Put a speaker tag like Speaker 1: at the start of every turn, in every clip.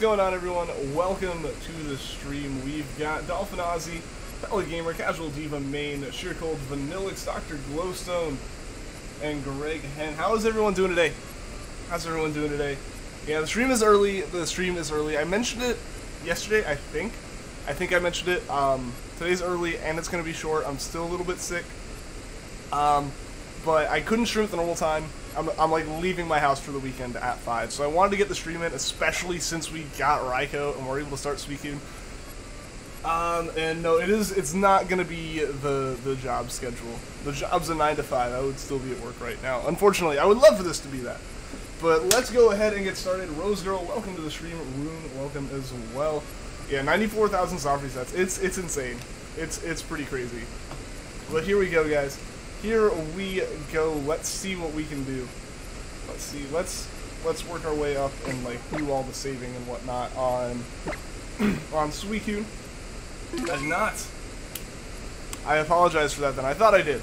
Speaker 1: going on, everyone? Welcome to the stream. We've got Dolphin Ozzy, Gamer, Casual Diva Main, Sheer Cold, Vanillix, Dr. Glowstone, and Greg Hen. How is everyone doing today? How's everyone doing today? Yeah, the stream is early. I mentioned it yesterday, I think. I mentioned it. Today's early, and it's going to be short. I'm still a little bit sick. But I couldn't stream at the normal time. I'm like leaving my house for the weekend at 5, so I wanted to get the stream in, especially since we got Raikou and we're able to start Suicune. And no, it's not gonna be the job schedule. The job's a 9 to 5. I would still be at work right now. Unfortunately, I would love for this to be that. But let's go ahead and get started. Rose Girl, welcome to the stream. Rune, welcome as well. Yeah, 94,000 soft resets. It's insane. It's pretty crazy. But here we go, guys. Here we go. Let's see what we can do. Let's see. Let's work our way up and like do all the saving and whatnot on Suicune. I did not. I apologize for that. Then I thought I did.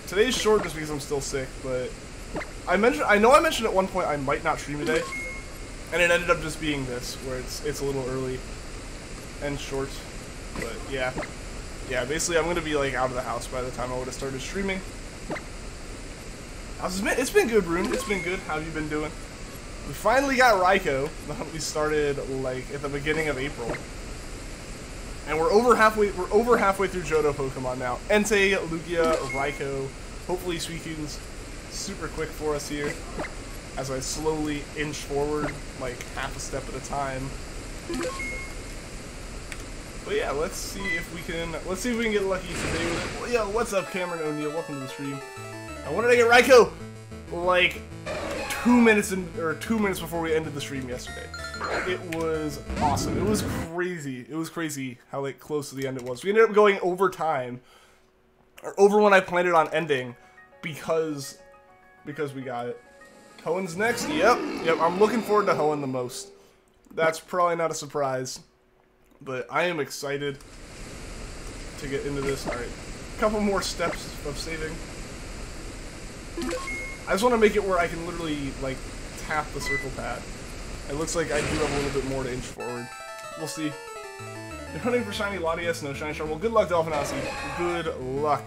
Speaker 1: Today's short just because I'm still sick, but I know I mentioned at one point I might not stream today, and it ended up just being this, where it's a little early and short. But yeah. Yeah, basically I'm going to be like out of the house by the time I would have started streaming. It's been good, Rune. It's been good. How have you been doing? We finally got Raikou. We started like at the beginning of April. And we're over halfway through Johto Pokemon now. Entei, Lugia, Raikou. Hopefully Suicune's super quick for us here as I slowly inch forward like half a step at a time. But yeah, let's see if we can get lucky today with it. Well, yeah, what's up, Cameron O'Neill? Welcome to the stream. When did I get Raikou? Like 2 minutes before we ended the stream yesterday. It was awesome. It was crazy. It was crazy how like close to the end it was. We ended up going over time, or over when I planned it on ending, because we got it. Hoenn's next. Yep. I'm looking forward to Hoenn the most. That's probably not a surprise. But I am excited to get into this. Alright, a couple more steps of saving. I just want to make it where I can literally, like, tap the circle pad. It looks like I do have a little bit more to inch forward. We'll see. You're hunting for Shiny Latias, no Shiny Charmander. Well, good luck, Dolphinazzi. Good luck.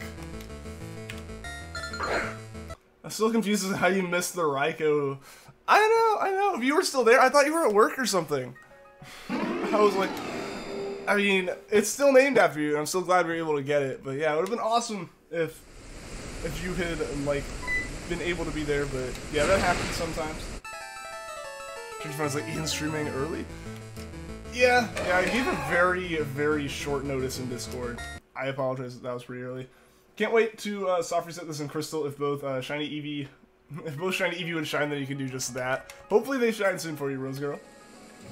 Speaker 1: I'm still confused as to how you missed the Raikou. I know. If you were still there, I thought you were at work or something. I was like... I mean, it's still named after you, and I'm still glad we were able to get it. But yeah, it would have been awesome if you had, like, been able to be there, but yeah, that happens sometimes. Friends like, Ian's streaming early? Yeah, I gave a very, very short notice in Discord. I apologize that was pretty early. Can't wait to soft reset this in Crystal if both Shiny Eevee would shine, then you can do just that. Hopefully they shine soon for you, Rose Girl.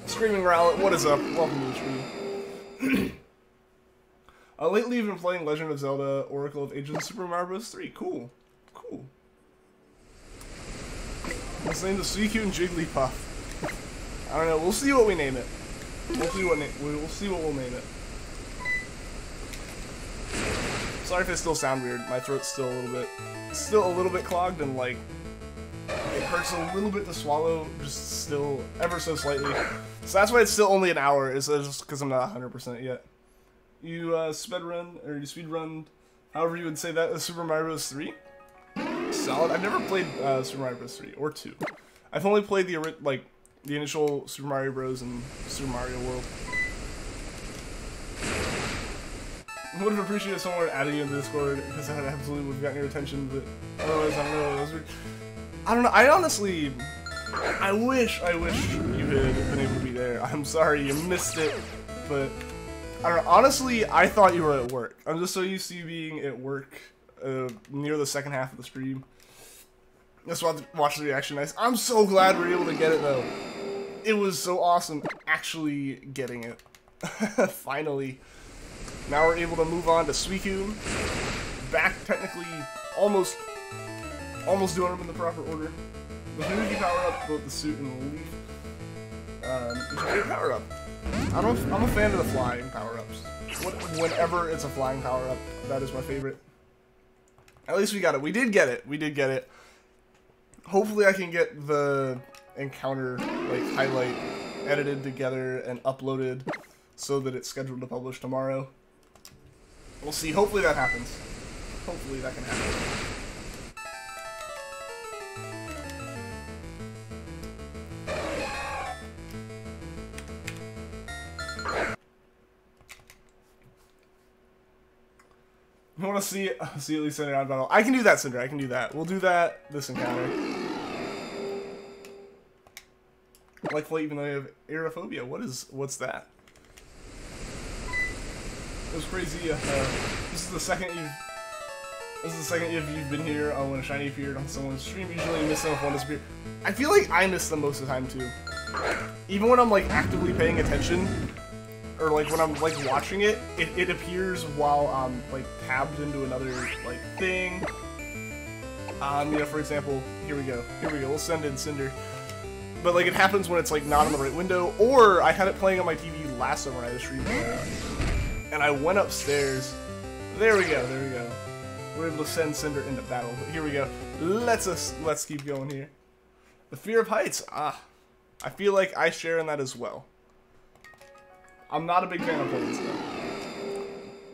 Speaker 1: Screaming Rowlet, what is up? Welcome to the stream. Lately you've been playing Legend of Zelda Oracle of Ages and Super Mario Bros. 3. Cool. Let's name the Suicune Jigglypuff. I don't know. We'll see what we name it. We'll see what we'll name it. Sorry if I still sound weird. My throat's still a little bit clogged, and like it hurts a little bit to swallow, just still ever so slightly. So that's why it's still only an hour, is just because I'm not 100% yet. You speedrun, however you would say that, Super Mario Bros. 3? Solid. I've never played Super Mario Bros. 3 or 2. I've only played the initial Super Mario Bros. And Super Mario World. I would have appreciated someone adding you into Discord, because that absolutely would have gotten your attention, but otherwise, I don't know. I don't know. I honestly... I wish you had been able to be there. I'm sorry you missed it, but I don't know. Honestly, I thought you were at work. I'm just so used to you being at work near the second half of the stream. Just watch the reaction. Nice. I'm so glad we were able to get it though. It was so awesome actually getting it. Finally. Now we're able to move on to Suicune. Back technically almost doing them in the proper order. The Mimikyu power up, both the suit and the leaf. It's a great power up. I'm a fan of the flying power ups. Whenever it's a flying power up, that is my favorite. At least we got it. We did get it. Hopefully I can get the encounter, like, highlight edited together and uploaded so that it's scheduled to publish tomorrow. We'll see. Hopefully that happens. Hopefully that can happen. You want to see at least Cinder on battle? I can do that, Cinder. I can do that. We'll do that this encounter. I like flight even though you have aerophobia. What's that? It was crazy. This is the second you've been here when a shiny appeared on someone's stream. Usually you miss them if one disappears. I feel like I miss them most of the time too. Even when I'm like actively paying attention, or like when I'm like watching it, it appears while I'm like tabbed into another like thing. You know, for example, here we go. We'll send in Cinder. But like it happens when it's like not in the right window, or I had it playing on my TV last summer when I was streaming, and I went upstairs. There we go. We're able to send Cinder into battle. But here we go. Let's keep going here. The fear of heights. I feel like I share in that as well. I'm not a big fan of planes though,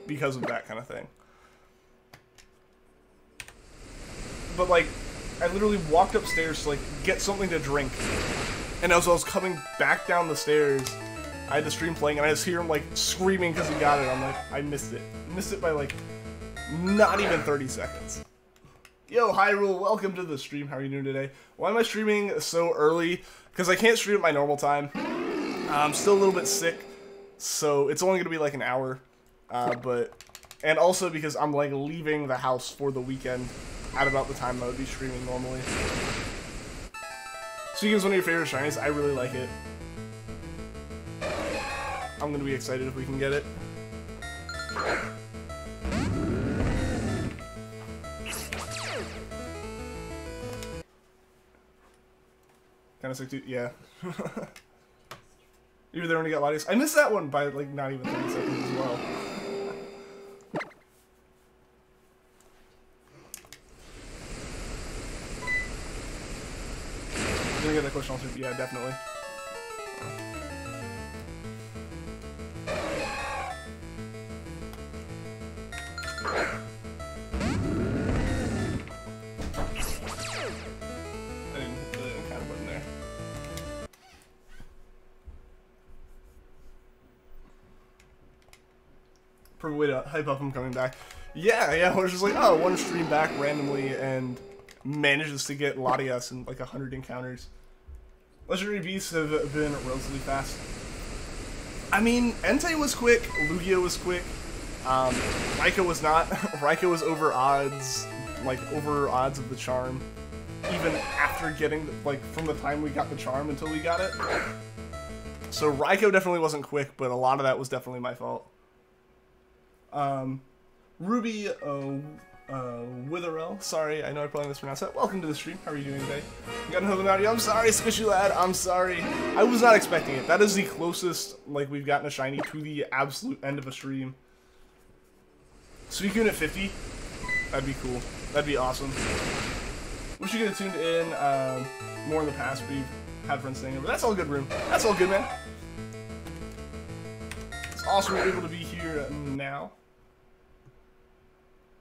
Speaker 1: because of that kind of thing. But like, I literally walked upstairs to like get something to drink, and as I was coming back down the stairs, I had the stream playing, and I just hear him like screaming because he got it. I'm like, I missed it. Missed it by like not even 30 seconds. Yo, Hyrule, welcome to the stream. How are you doing today? Why am I streaming so early? Because I can't stream at my normal time. I'm still a little bit sick, so it's only going to be like an hour. And also because I'm like leaving the house for the weekend at about the time I would be streaming normally. Suicune's one of your favorite shinies. I really like it. I'm going to be excited if we can get it. Kind of sick too, yeah. You were there when you got Lightyears. I missed that one by like not even 30 seconds as well. Gonna get that question answered. Yeah, definitely. Perfect way to hype up him coming back. Yeah, we're just like, oh, one stream back randomly and manages to get Latias in like 100 encounters. Legendary beasts have been relatively fast. I mean, Entei was quick, Lugia was quick, Raikou was not. Raikou was over odds of the charm, even after getting, like, from the time we got the charm until we got it. So Raikou definitely wasn't quick, but a lot of that was definitely my fault. Ruby Witherell, sorry, I know I probably mispronounced that. Welcome to the stream. How are you doing today? You got another audio. I'm sorry, Squishy Lad. I'm sorry. I was not expecting it. That is the closest like we've gotten a shiny to the absolute end of a stream. Suicune at 50. That'd be cool. That'd be awesome. Wish you could have tuned in more in the past, but you've had friends staying over. That's all good, Room. That's all good, man. It's awesome we're able to be here now.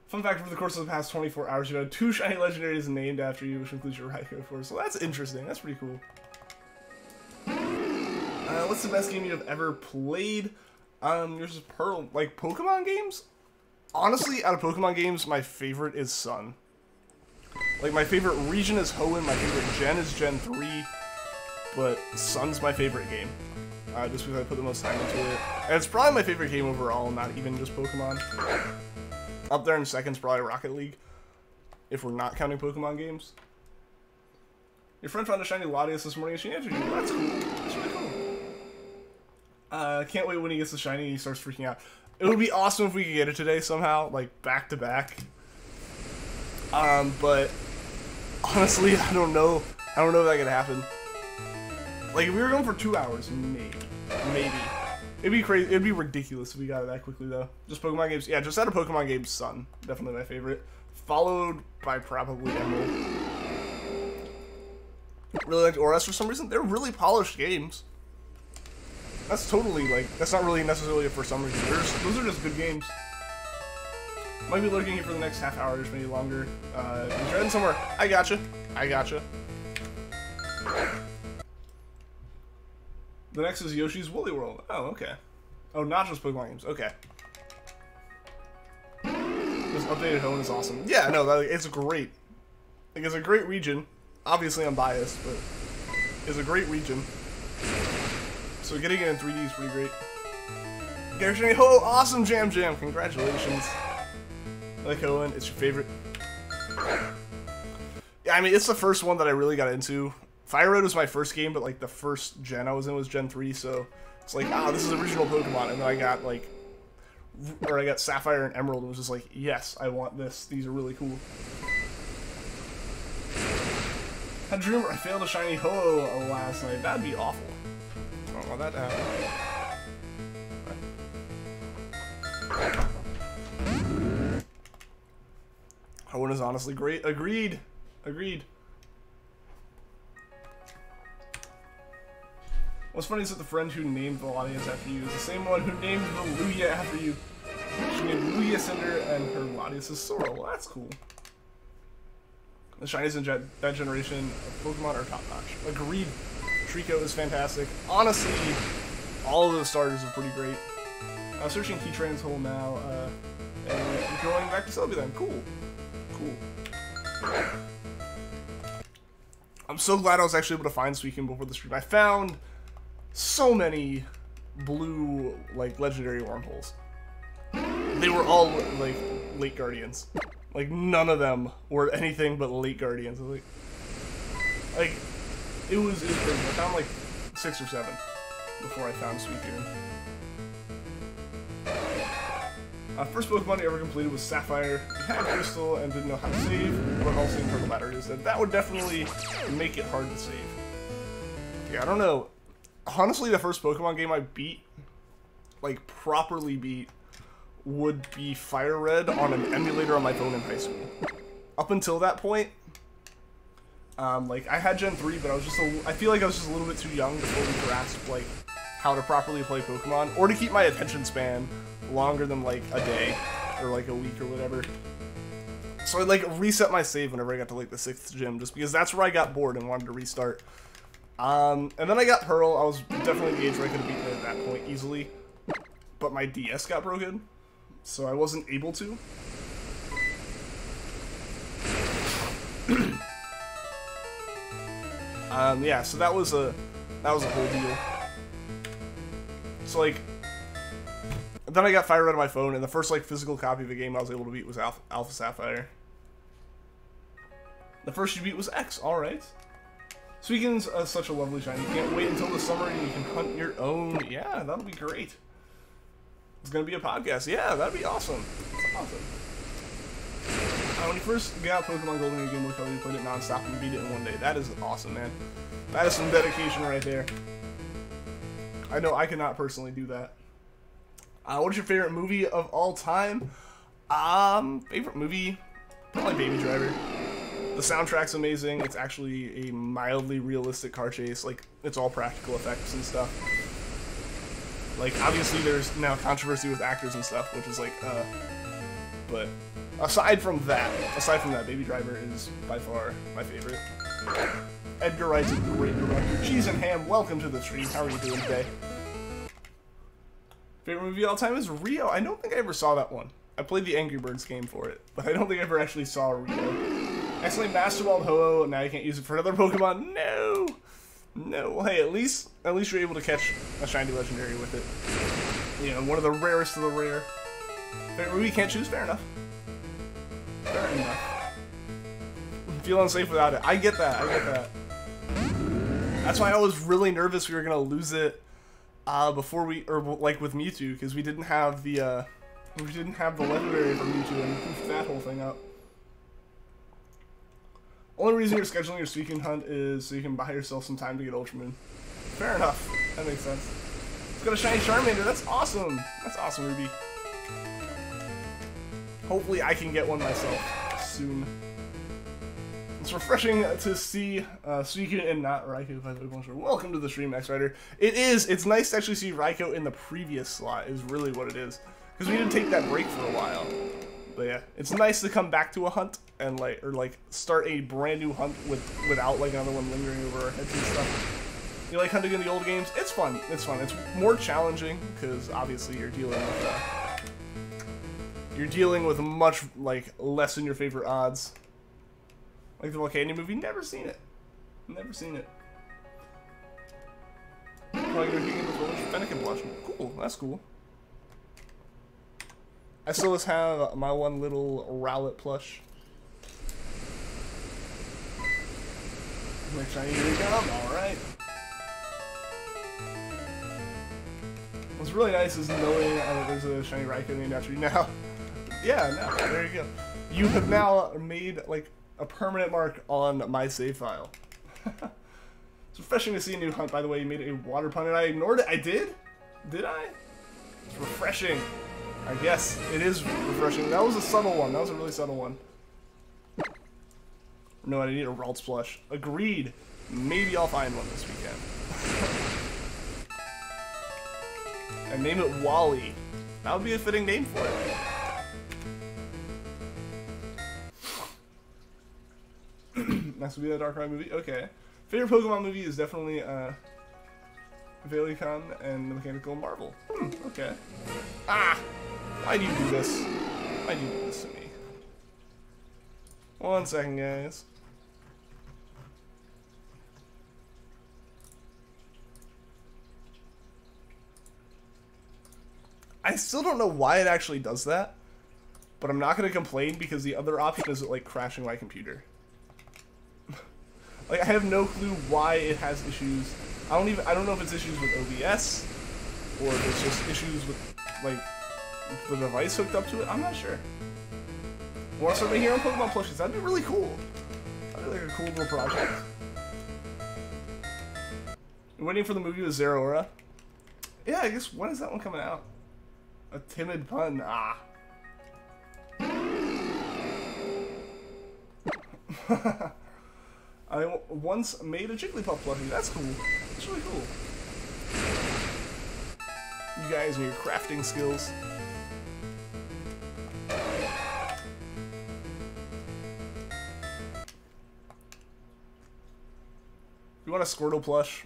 Speaker 1: Fun fact, over the course of the past 24 hours, you had 2 shiny legendaries named after you, which includes your Raikou, of course. So that's interesting. That's pretty cool. What's the best game you have ever played? Yours is Pearl. Like, Pokemon games? Honestly, out of Pokemon games, my favorite is Sun. Like, my favorite region is Hoenn, my favorite gen is Gen 3, but Sun's my favorite game. Just because I put the most time into it. And it's probably my favorite game overall, not even just Pokemon. Up there in second's probably Rocket League, if we're not counting Pokemon games. Your friend found a shiny Latias this morning and she answered you. That's cool. That's really cool. Can't wait when he gets the shiny and he starts freaking out. It would be awesome if we could get it today somehow, like back to back. But honestly, I don't know. I don't know if that could happen. Like if we were going for 2 hours, maybe. It'd be crazy. It'd be ridiculous if we got it that quickly, though. Just Pokemon games. Yeah, just out of Pokemon games, Sun. Definitely my favorite. Followed by probably Emerald. Really liked Auras for some reason. They're really polished games. That's totally, like, that's not really necessarily for some reason. Those are just good games. Might be lurking here for the next half hour, just maybe longer. He's heading somewhere. I gotcha. I gotcha. The next is Yoshi's Woolly World. Oh, okay. Oh, not just Pokemon games. Okay. This updated home is awesome. Yeah, no, it's great. Like, it's a great region. Obviously, I'm biased, but it's a great region. So getting it in 3D is pretty great. Garishani, oh, awesome Jam! Congratulations. Like Owen, it's your favorite. Yeah, I mean, it's the first one that I really got into. Fire Red was my first game, but like the first gen I was in was Gen 3, so it's like, ah, this is original Pokemon, and then I got like, or I got Sapphire and Emerald, and was just like, yes, I want this. These are really cool. Had a dream I failed a shiny Ho-Oh last night. That'd be awful. I don't want that to happen. Ho-Oh is honestly great. Agreed. Agreed. What's funny is that the friend who named the Latias after you is the same one who named the Lugia after you. She named Lugia Cinder and her Latias is Sorrel. Well, that's cool. The Shinies in that generation of Pokemon are top-notch. Agreed. Treecko is fantastic. Honestly, all of the starters are pretty great. I'm searching Keytrain's hole now, and going back to Celebi then. Cool. Cool. I'm so glad I was actually able to find Suicune before the stream. I found so many blue, like, legendary wormholes. They were all, like, late guardians. Like, none of them were anything but late guardians. Like, it was crazy. I found, like, 6 or 7 before I found Suicune. First Pokemon I ever completed was Sapphire. I had Crystal and didn't know how to save, but also in Turtle Matter is that would definitely make it hard to save. Yeah, I don't know. Honestly, the first Pokemon game I beat, like properly beat, would be Fire Red on an emulator on my phone in high school. Up until that point, like I had Gen 3, but I feel like I was just a little bit too young to fully grasp like how to properly play Pokemon, or to keep my attention span longer than like a day or like a week or whatever. So I like reset my save whenever I got to like the 6th gym, just because that's where I got bored and wanted to restart. And then I got Pearl. I was definitely the age where I could have beaten it at that point easily, but my DS got broken, so I wasn't able to. Yeah, so that was a whole deal. So like, then I got Fire Red on my phone, and the first like physical copy of the game I was able to beat was Alpha Sapphire. The first you beat was X. All right. Suicune's such a lovely shiny. You can't wait until the summer and you can hunt your own. Yeah, that'll be great. It's gonna be a podcast. Yeah, that'd be awesome. That's awesome. When you first got Pokemon Gold in a Game Boy Color, you played it non-stop and beat it in one day. That is awesome, man. That is some dedication right there. I know I cannot personally do that. What's your favorite movie of all time? Favorite movie? Probably Baby Driver. The soundtrack's amazing. It's actually a mildly realistic car chase. Like, it's all practical effects and stuff. Like, obviously there's now controversy with actors and stuff, which is like, but aside from that, Baby Driver is by far my favorite. Edgar Wright's a great director. Cheese and Ham, welcome to the stream. How are you doing today? Favorite movie of all time is Rio. I don't think I ever saw that one. I played the Angry Birds game for it, but I don't think I ever actually saw Rio. Accidentally masterballed Ho-Oh, now you can't use it for another Pokemon. No! No. Well, hey, at least you're able to catch a shiny legendary with it. You know, one of the rarest of the rare. Favorite movie, can't choose? Fair enough. Fair enough. Feel unsafe without it. I get that, I get that. That's why I was really nervous we were gonna lose it before like with Mewtwo, because we didn't have the legendary for Mewtwo and poofed that whole thing up. Only reason you're scheduling your Suicune hunt is so you can buy yourself some time to get Ultra Moon. Fair enough. That makes sense. It's got a shiny Charmander. That's awesome. That's awesome, Ruby. Hopefully I can get one myself soon. refreshing to see Suicune and not Raikou. Welcome to the stream, Max Rider. It's nice to actually see Raikou in the previous slot, is really what it is. Because we didn't take that break for a while. But yeah, it's nice to come back to a hunt and start a brand new hunt without like another one lingering over our heads and stuff. You like hunting in the old games? It's fun. It's fun. It's more challenging because obviously you're dealing with much less than your favorite odds. Like the Volcano movie, never seen it. Never seen it. Probably gonna get this Fennekin blush. Cool, that's cool. I still just have my one little Rowlet plush. Make shiny here we come. Alright. What's really nice is knowing that there's a shiny Raikou named after you now. Yeah, now, there you go. You have now made like a permanent mark on my save file. It's refreshing to see a new hunt, by the way. You made a water pun and I ignored it. I did? Did I? It's refreshing. I guess it is refreshing. That was a subtle one. That was a really subtle one. No, I need a Ralts plush. Agreed. Maybe I'll find one this weekend. And name it Wally. That would be a fitting name for it. Next will be the Dark Ride movie. Okay. Favorite Pokemon movie is definitely Valicon and the Mechanical Marvel. Okay. Ah! Why do you do this? Why do you do this to me? 1 second, guys. I still don't know why it actually does that, but I'm not going to complain because the other option is like crashing my computer. Like I have no clue why it has issues. I don't know if it's issues with OBS or if it's just issues with like the device hooked up to it. I'm not sure. Want to start making your own Pokemon plushies? That'd be really cool. That'd be like a cool little project. You're waiting for the movie with Zeraora? Yeah, I guess when is that one coming out? A timid pun. Ah. I once made a Jigglypuff plushie. That's cool. That's really cool. You guys and your crafting skills. If you want a Squirtle plush,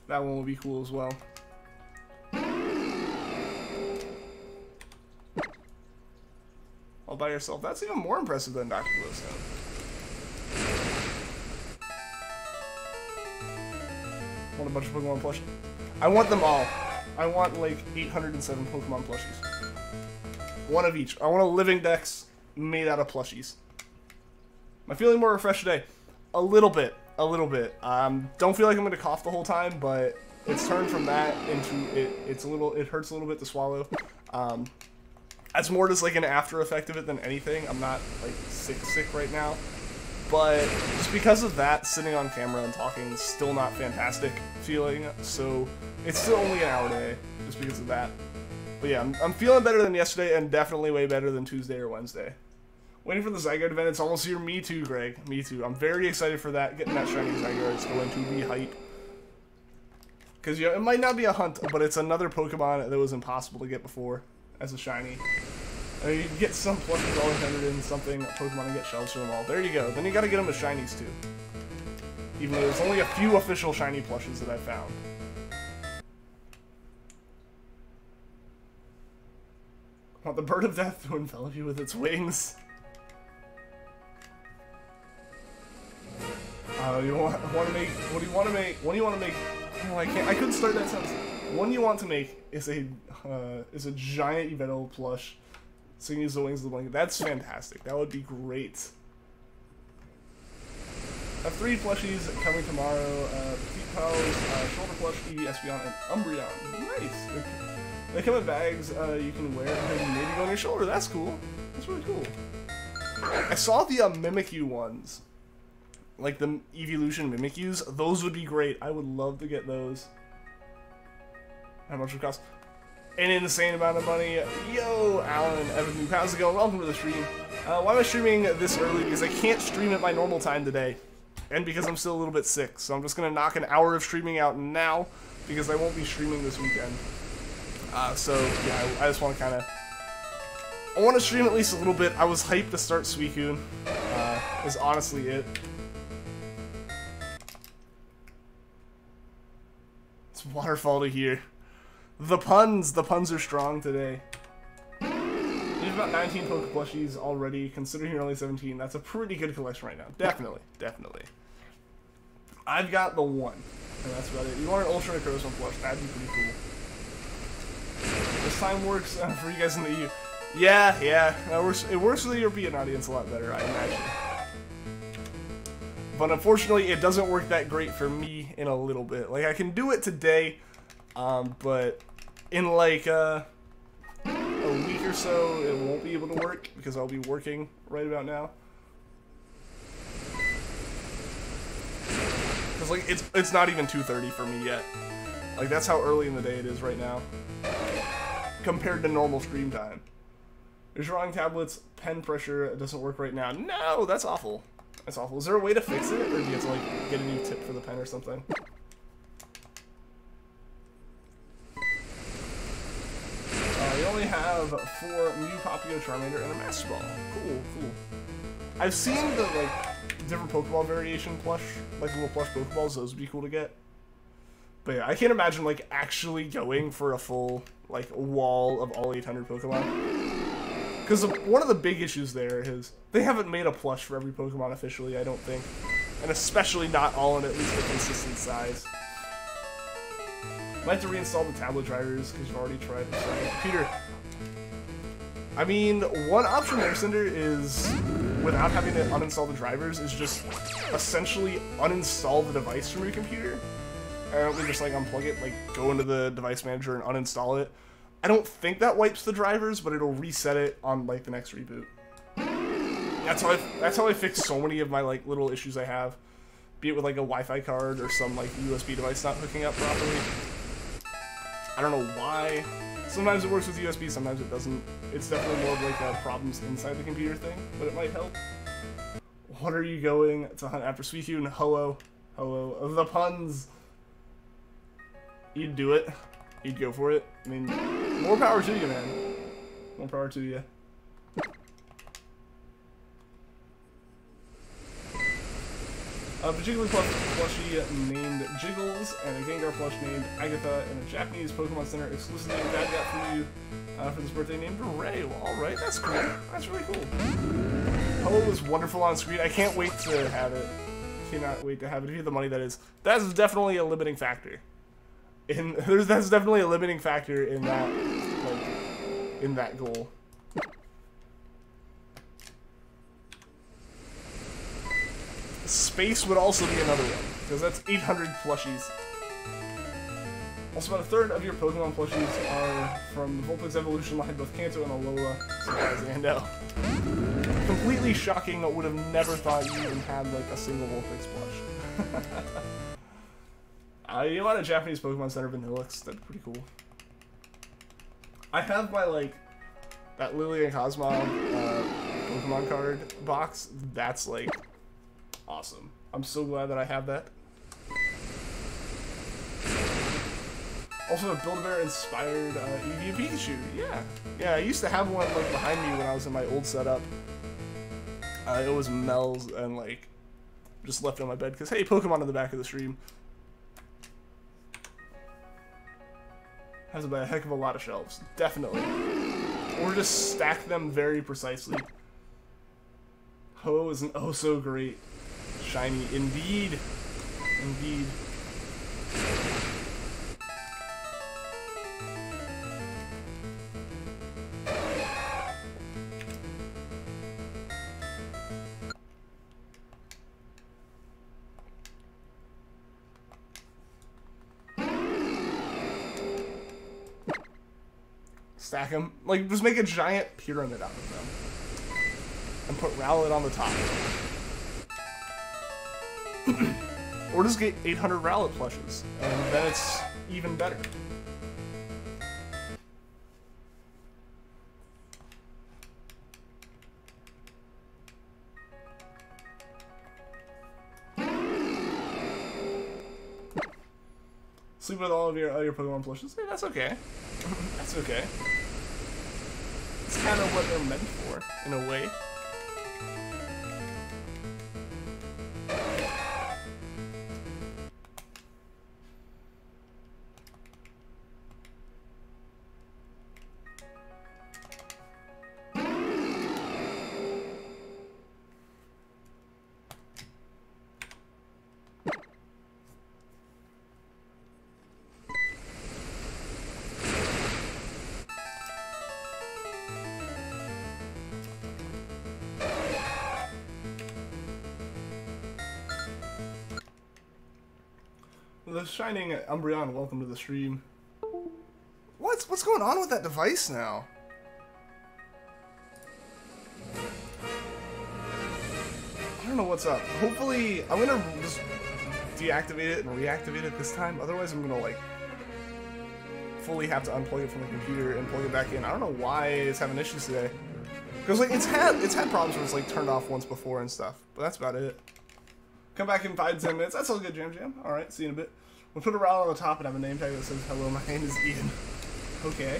Speaker 1: that one will be cool as well. All by yourself. That's even more impressive than Dr. Glowstone. Want a bunch of Pokemon plushies? I want them all. I want like 807 Pokemon plushies. One of each. I want a living dex made out of plushies. Am I feeling more refreshed today? A little bit. A little bit. Don't feel like I'm gonna cough the whole time, but it's turned from that into it hurts a little bit to swallow. That's more just like an after effect of it than anything. I'm not like sick right now. But just because of that, sitting on camera and talking is still not fantastic feeling. So it's still only an hour day just because of that. But yeah, I'm feeling better than yesterday and definitely way better than Tuesday or Wednesday. Waiting for the Zygarde event. It's almost here. Me too, Greg. Me too. I'm very excited for that. Getting that shiny Zygarde is going to be hype. Because it might not be a hunt, but it's another Pokemon that was impossible to get before as a shiny. I mean, you can get some plushies all intended in something Pokemon and get shells from them all. There you go. Then you gotta get them as shinies too. Even though there's only a few official shiny plushes that I found. I want the Bird of Death to envelop you with its wings. You want to make? What do you want to make? What do you want to make? Oh, I can't. I couldn't start that sentence. One you want to make is a giant Yveltal plush. So you can use the wings of the blanket. That's fantastic. That would be great. I have 3 plushies coming tomorrow. Petite Pals, Shoulder Plush, Eevee, Espeon, and Umbreon. Nice. They come in bags you can wear and maybe go on your shoulder. That's cool. That's really cool. I saw the Mimikyu ones. Like the Evolution Mimikyus. Those would be great. I would love to get those. How much would it cost? An insane amount of money. Yo, Alan, Evan, how's it going? Welcome to the stream. Why am I streaming this early? Because I can't stream at my normal time today. And because I'm still a little bit sick. So I'm just going to knock an hour of streaming out now. Because I won't be streaming this weekend. So, yeah, I just want to kind of... I want to stream at least a little bit. I was hyped to start Suicune. Is honestly it. It's waterfall to here. The puns are strong today. You have about 19 Poke plushies already, considering you're only 17. That's a pretty good collection right now. Definitely, definitely. I've got the one, and that's about it. You want an Ultra Necrozma plush? That'd be pretty cool. This time works for you guys in the EU. Yeah, it works for the European audience a lot better, I imagine. But unfortunately, it doesn't work that great for me in a little bit. Like, I can do it today, but in like a week or so, it won't be able to work because I'll be working right about now. Because like it's not even 2:30 for me yet. Like that's how early in the day it is right now, compared to normal stream time. You're drawing tablets, pen pressure doesn't work right now. No, that's awful. That's awful. Is there a way to fix it, or do you have to like get a new tip for the pen or something? You only have 4 Mew, Charmander, and a Master Ball. Cool, cool. I've seen the like different Pokeball variation plush, like little plush Pokeballs. Those would be cool to get. But yeah, I can't imagine like actually going for a full like wall of all 800 Pokemon. Because one of the big issues there is they haven't made a plush for every Pokemon officially, I don't think. And especially not all in at least a consistent size. Might have to reinstall the tablet drivers because you've already tried this on your computer. I mean, one option there, Cinder, is without having to uninstall the drivers, is just essentially uninstall the device from your computer. And just like unplug it, like go into the device manager and uninstall it. I don't think that wipes the drivers, but it'll reset it on like the next reboot. That's how I fix so many of my like little issues I have, be it with like a Wi-Fi card or some like USB device not hooking up properly. I don't know why. Sometimes it works with USB, sometimes it doesn't. It's definitely more of like problems inside the computer thing, but it might help. What are you going to hunt after Suicune? Hello, hello. The puns. You'd do it. You'd go for it. I mean, more power to you, man. More power to you. A Jigglypuff plushie named Jiggles, and a Gengar plush named Agatha, and a Japanese Pokemon Center exclusive name Dad got for you for this birthday named Ray. Well, alright, that's cool. That's really cool. Hello is wonderful on screen. I can't wait to have it. Cannot wait to have it. If you have the money, that is. That's definitely a limiting factor. That's definitely a limiting factor in that, like, in that goal. Space would also be another one, because that's 800 plushies. Also, about a third of your Pokemon plushies are from the Vulpix evolution line, both Kanto and Alola. Surprise, Ando. Completely shocking. I would have never thought you even had, like, a single Vulpix plush. You want a Japanese Pokemon Center Vanillix? That'd be pretty cool. I have my, like, that Lily and Cosmo Pokemon card box. That's, like, awesome. I'm so glad that I have that. Also, a Build-A-Bear inspired Eevee and Pikachu. Yeah. Yeah, I used to have one, like, behind me when I was in my old setup. It was Mel's and, like, just left it on my bed because, hey, Pokemon in the back of the stream. Has a heck of a lot of shelves. Definitely. Or just stack them very precisely. Ho is an oh so great shiny. Indeed. Indeed. Stack them. Like, just make a giant pyramid out of them. And put Rowlet on the top. Or just get 800 Rowlet plushes. And then it's even better. Sleep with all your Pokemon plushes. Hey, that's okay. That's okay. It's kind of what they're meant for, in a way. The Shining Umbreon, welcome to the stream. What's going on with that device now? I don't know what's up. Hopefully, I'm gonna just deactivate it and reactivate it this time. Otherwise, I'm gonna like fully have to unplug it from the computer and plug it back in. I don't know why it's having issues today. Because like it's had problems where it's like turned off once before and stuff. But that's about it. Come back in 5-10 minutes. That's all good, Jam Jam. All right, see you in a bit. We'll put a route on the top and have a name tag that says, "Hello, my name is Ian." Okay.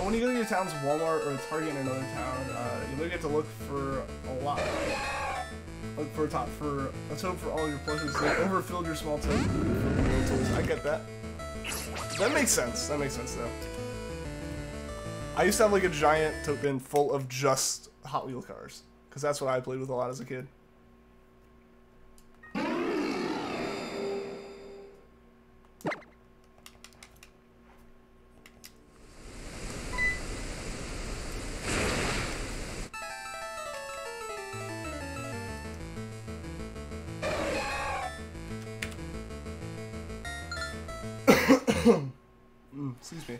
Speaker 1: When you go to your town's Walmart or a Target in another town, you literally get to look for a lot. Look for a tote for all your plushes. So overfilled your small tote. I get that. That makes sense. That makes sense, though. I used to have like a giant tote bin full of just Hot Wheel cars, because that's what I played with a lot as a kid. Excuse me.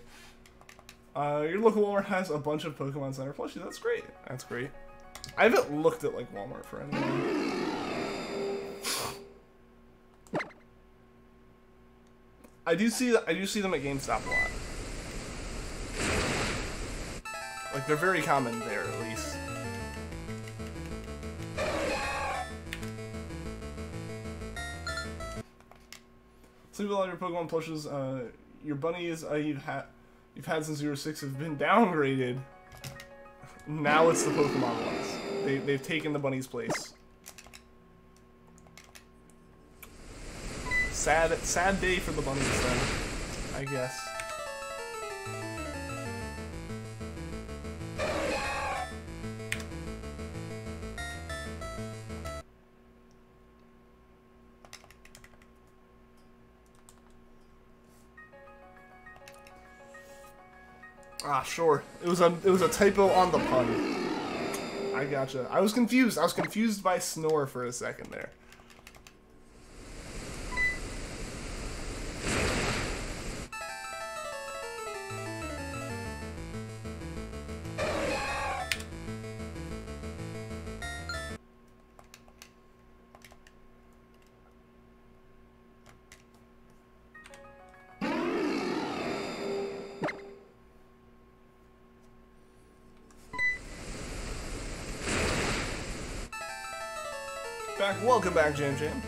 Speaker 1: Your local Walmart has a bunch of Pokemon Center plushies. That's great. That's great. I haven't looked at like Walmart for anything. I do see them at GameStop a lot. Like they're very common there, at least. Sleep with all your Pokemon plushes. Your bunnies you've had since you were 6 have been downgraded. Now it's the Pokemon ones. They've taken the bunny's place. Sad day for the bunnies then, I guess. Ah, sure. It was a typo on the pun. I gotcha. I was confused. I was confused by snore for a second there. Welcome back, Jam Jam.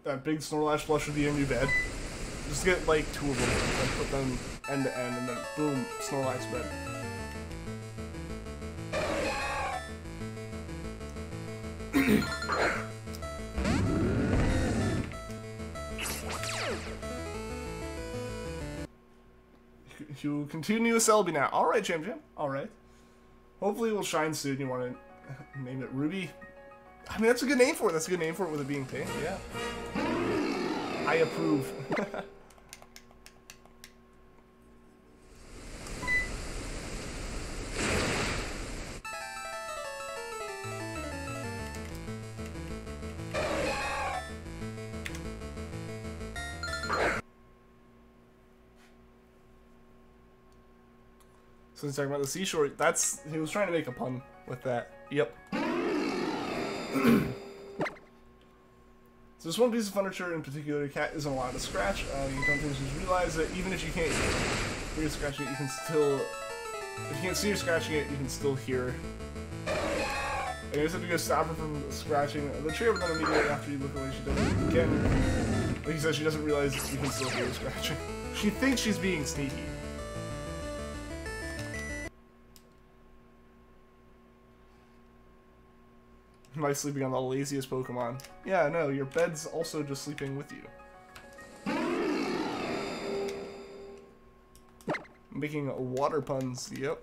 Speaker 1: That big Snorlash plush would be your new bed. Just get like 2 of them and put them end to end, and then boom, Snorlax bed. You continue with Celebi now. Alright, Jam Jam. Alright. Hopefully it will shine soon. You want to name it Ruby? I mean, that's a good name for it. That's a good name for it with it being pink. Yeah. I approve. Since talking about the seashore, he was trying to make a pun with that. Yep. So this one piece of furniture in particular, cat isn't allowed to scratch. You don't think you realize that even if you can't hear scratching it, you can still, if you can't see her scratching it, you can still hear. I guess if you go stop her from scratching the tree, then immediately after you look away, she does it again. Like you said, she doesn't realize you can still hear her scratching. She thinks she's being sneaky. Am I sleeping on the laziest Pokemon? Yeah, no, your bed's also just sleeping with you. Making water puns, yep.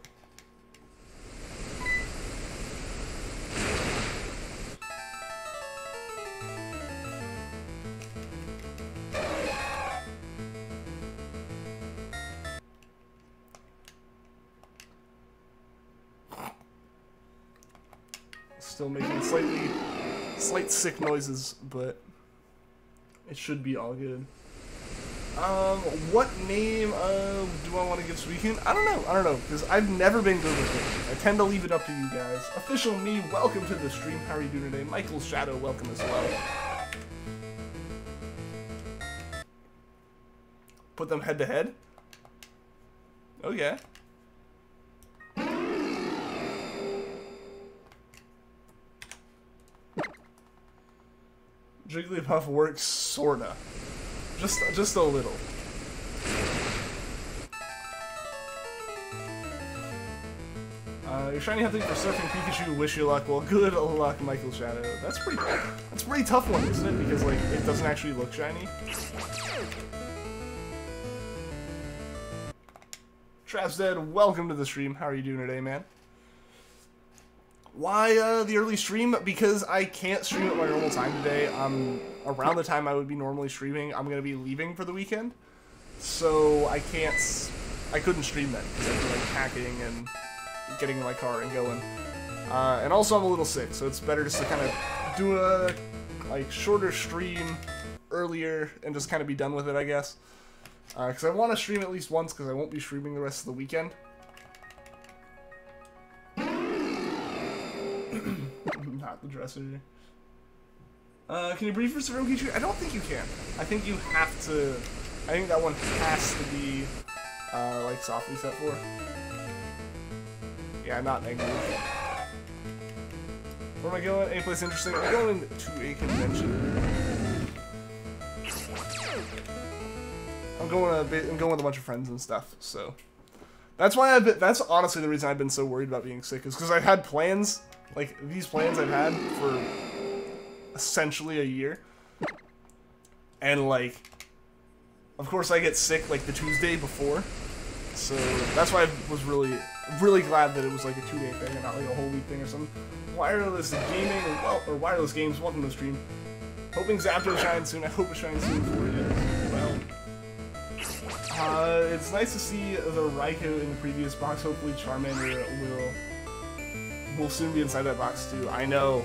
Speaker 1: Still making slight sick noises, but it should be all good. What name do I want to give Suicune? I don't know, because I've never been good with it. I tend to leave it up to you guys. Official me, welcome to the stream. How are you doing today? Michael's Shadow, welcome as well. Put them head to head? Oh yeah. Jigglypuff works sorta. Just a little. You're shiny hunting for surfing Pikachu, wish you luck. Well, good luck, Michael Shadow. That's a pretty tough one, isn't it? Because like it doesn't actually look shiny. Trav's dead, welcome to the stream. How are you doing today, man? Why the early stream? Because I can't stream at my normal time today. Around the time I would be normally streaming, I'm gonna be leaving for the weekend, so I couldn't stream then because I'd be like packing and getting in my car and going. And also I'm a little sick, so it's better just to kind of do a like shorter stream earlier and just kind of be done with it, I guess. Because I want to stream at least once because I won't be streaming the rest of the weekend. Not the dresser. Can you breed for Serum Pikachu? I don't think you can. I think you have to. I think that one has to be like softly set for. Yeah, not negative. Where am I going? Any place interesting? I'm going to a convention. I'm going with a bunch of friends and stuff. So that's why that's honestly the reason I've been so worried about being sick, is because I've had plans. Like, these plans I've had for essentially a year. And, like, of course I get sick, like, the Tuesday before. So, that's why I was really glad that it was, like, a 2-day thing and not, like, a whole week thing or something. Wireless gaming, or wireless games, welcome to the stream. Hoping Zapdos shines soon. I hope it shines soon for you as well. It's nice to see the Raikou in the previous box. Hopefully Charmander will soon be inside that box too. I know.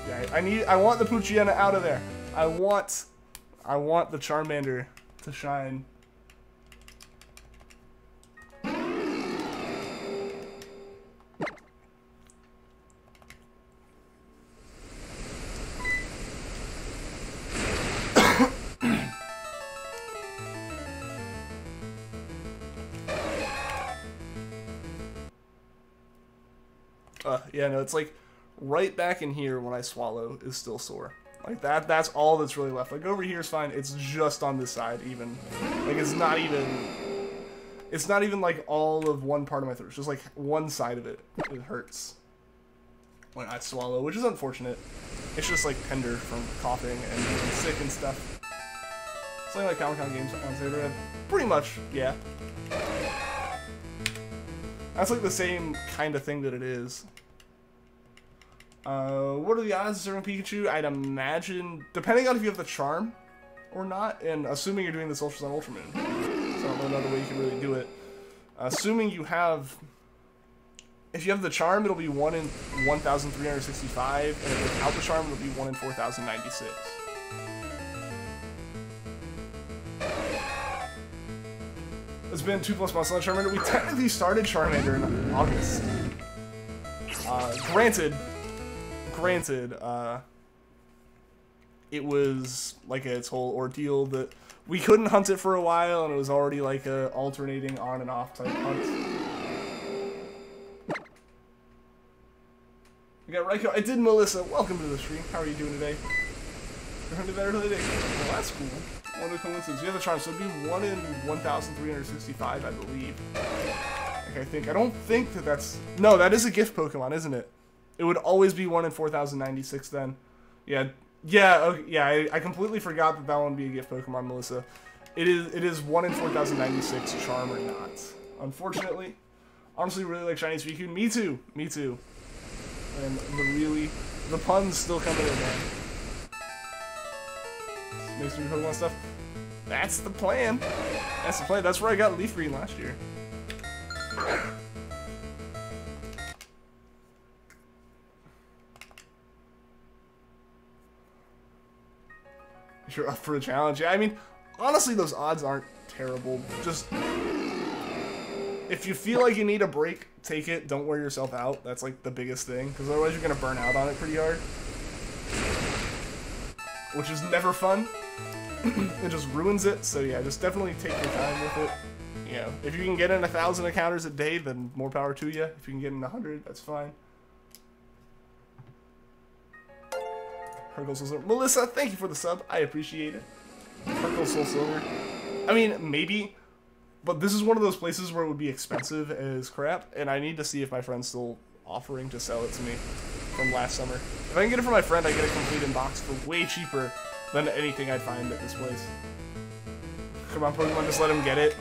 Speaker 1: Yeah, I want the Poochyena out of there. I want the Charmander to shine. Yeah, no, it's like right back in here when I swallow is still sore. Like that's all that's really left. Like over here is fine. It's just on this side even. Like it's not even like all of one part of my throat. It's just like one side of it. It hurts when I swallow, which is unfortunate. It's just like tender from coughing and being sick and stuff. Something like Comic-Con games on Saber. Pretty much, yeah. That's like the same kind of thing that it is. What are the odds of serving Pikachu? I'd imagine, depending on if you have the charm or not, and assuming you're doing this Ultra Sun Ultra Moon. So I don't know another way you can really do it. Assuming you have, if you have the charm, it'll be 1 in 1,365, and without the charm, it'll be 1 in 4,096. It's been 2+ months on Charmander. We technically started Charmander in August. Granted, it was like its whole ordeal that we couldn't hunt it for a while, and it was already like a alternating on and off type hunt. We got Raikou. I did, Melissa. Welcome to the stream. How are you doing today? You're hunting that early day. Well, that's cool. What a coincidence. You have the charm, so it'd be 1 in 1,365, I believe. Like, I don't think that that's... No, that is a gift Pokemon, isn't it? It would always be 1 in 4,096 then. Yeah, okay, yeah, I completely forgot that that one would be a gift Pokemon, Melissa. It is 1 in 4,096, charm or not. Unfortunately. Honestly, really like Shiny Suicune. Me too. Me too. And the puns still coming in, man. Makes me Pokemon stuff. That's the plan. That's the plan. That's where I got Leafgreen last year. You're up for a challenge. Yeah, I mean, honestly, those odds aren't terrible. Just, if you feel like you need a break, take it. Don't wear yourself out. That's like the biggest thing, because otherwise you're going to burn out on it pretty hard. Which is never fun. It just ruins it. So yeah, just definitely take your time with it. You know, if you can get in 1,000 encounters a day, then more power to you. If you can get in 100, that's fine. Hercule Soul Silver. Melissa, thank you for the sub. I appreciate it. Hercule Soul Silver. I mean, maybe, but this is one of those places where it would be expensive as crap, and I need to see if my friend's still offering to sell it to me from last summer. If I can get it from my friend, I get a complete in box for way cheaper than anything I'd find at this place. Come on, Pokemon, just let him get it.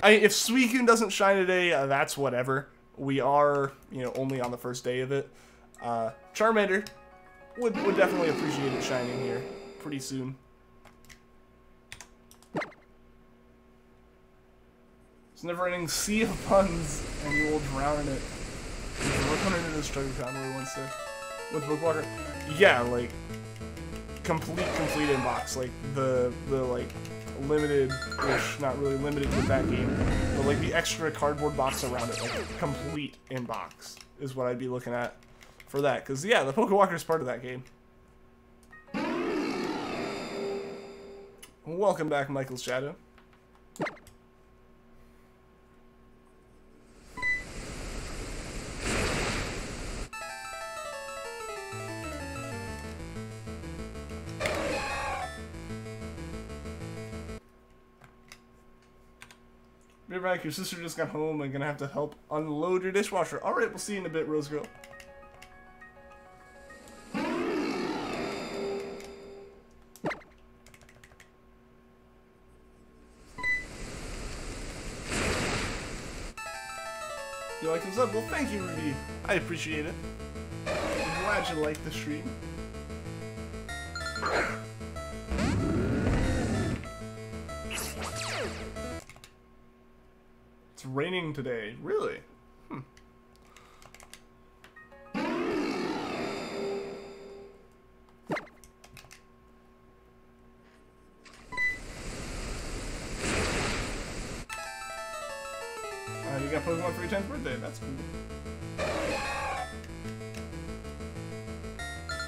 Speaker 1: If Suicune doesn't shine today, that's whatever. We are, you know, only on the first day of it. Charmander would definitely appreciate it shining here pretty soon. It's never-ending sea of puns, and you will drown in it. We're coming into this Treecko Conway one step with Bookwalker. Yeah, like complete inbox, like the like limited-ish, not really limited with that game, but like the extra cardboard box around it, like complete inbox is what I'd be looking at for that, because yeah, the Pokewalker is part of that game. Welcome back, Michael's Shadow. Be right back, your sister just got home and gonna have to help unload your dishwasher. Alright, we'll see you in a bit, Rose Girl. You like this up? Well, thank you, Rudy. I appreciate it. I'm glad you liked the stream. It's raining today. Really? You got Pokemon for your 10th birthday. That's cool.